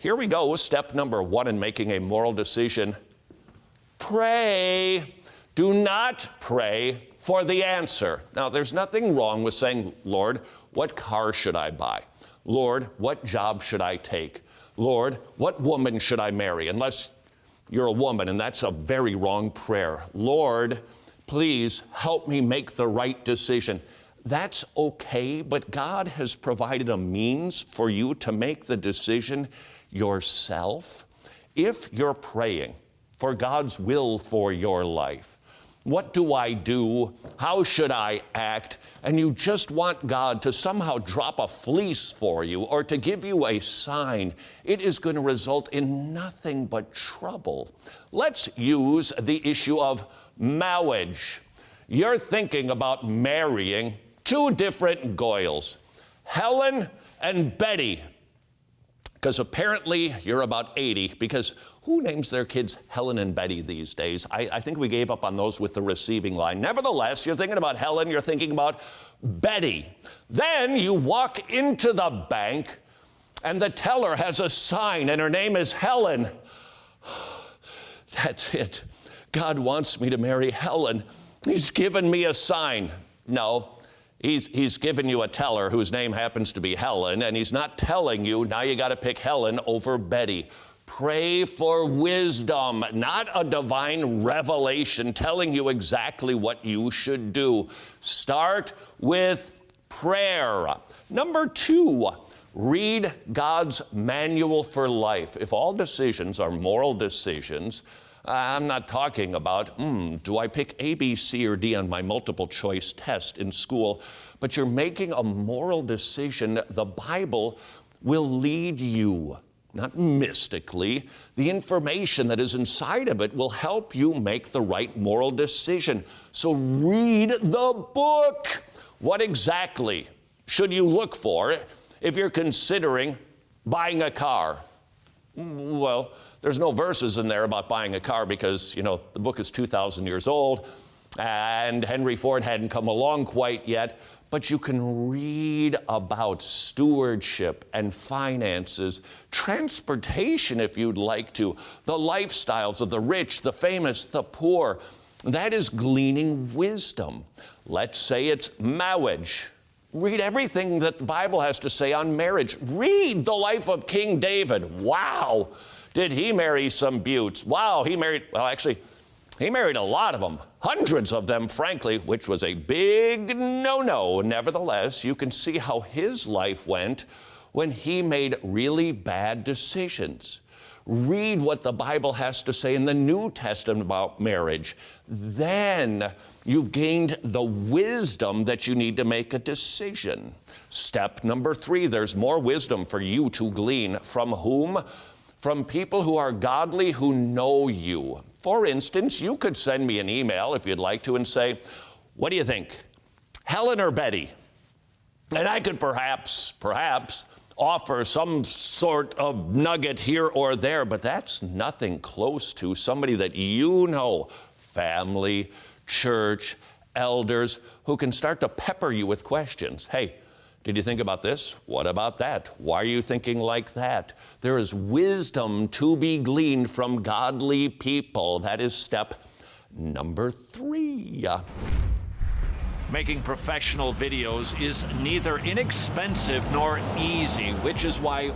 Here we go. Step number 1 in making a moral decision. Pray. Do not pray for the answer. Now, there's nothing wrong with saying, Lord, what car should I buy? Lord, what job should I take? Lord, what woman should I marry? Unless you're a woman, and that's a very wrong prayer. Lord, please help me make the right decision. That's okay, but God has provided a means for you to make the decision yourself. If you're praying for God's will for your life, what do I do? How should I act? And you just want God to somehow drop a fleece for you or to give you a sign, it is going to result in nothing but trouble. Let's use the issue of marriage. You're thinking about marrying two different girls, Helen and Betty, because apparently you're about 80, because who names their kids Helen and Betty these days? I think we gave up on those with the receiving line. Nevertheless, you're thinking about Helen, you're thinking about Betty. Then you walk into the bank and the teller has a sign and her name is Helen. That's it. God wants me to marry Helen. He's given me a sign. No. He's given you a teller whose name happens to be Helen, and he's not telling you, now you got to pick Helen over Betty. Pray for wisdom, not a divine revelation telling you exactly what you should do. Start with prayer. Number 2, read God's manual for life. If all decisions are moral decisions, I'm not talking about, do I pick A, B, C, or D on my multiple choice test in school? But you're making a moral decision. The Bible will lead you, not mystically. The information that is inside of it will help you make the right moral decision. So read the book. What exactly should you look for if you're considering buying a car? Well, there's no verses in there about buying a car because, the book is 2,000 years old and Henry Ford hadn't come along quite yet. But you can read about stewardship and finances, transportation if you'd like to, the lifestyles of the rich, the famous, the poor. That is gleaning wisdom. Let's say it's marriage. Read everything that the Bible has to say on marriage. Read the life of King David. Wow, did he marry some beauts? Wow, he married a lot of them, hundreds of them, frankly, which was a big no-no. Nevertheless, you can see how his life went when he made really bad decisions. Read what the Bible has to say in the New Testament about marriage. Then you've gained the wisdom that you need to make a decision. Step number 3, there's more wisdom for you to glean. From whom? From people who are godly, who know you. For instance, you could send me an email if you'd like to and say, what do you think, Helen or Betty? And I could perhaps offer some sort of nugget here or there, but that's nothing close to somebody that you know, family, church, elders, who can start to pepper you with questions. Hey, did you think about this? What about that? Why are you thinking like that? There is wisdom to be gleaned from godly people. That is step number 3. Making professional videos is neither inexpensive nor easy, which is why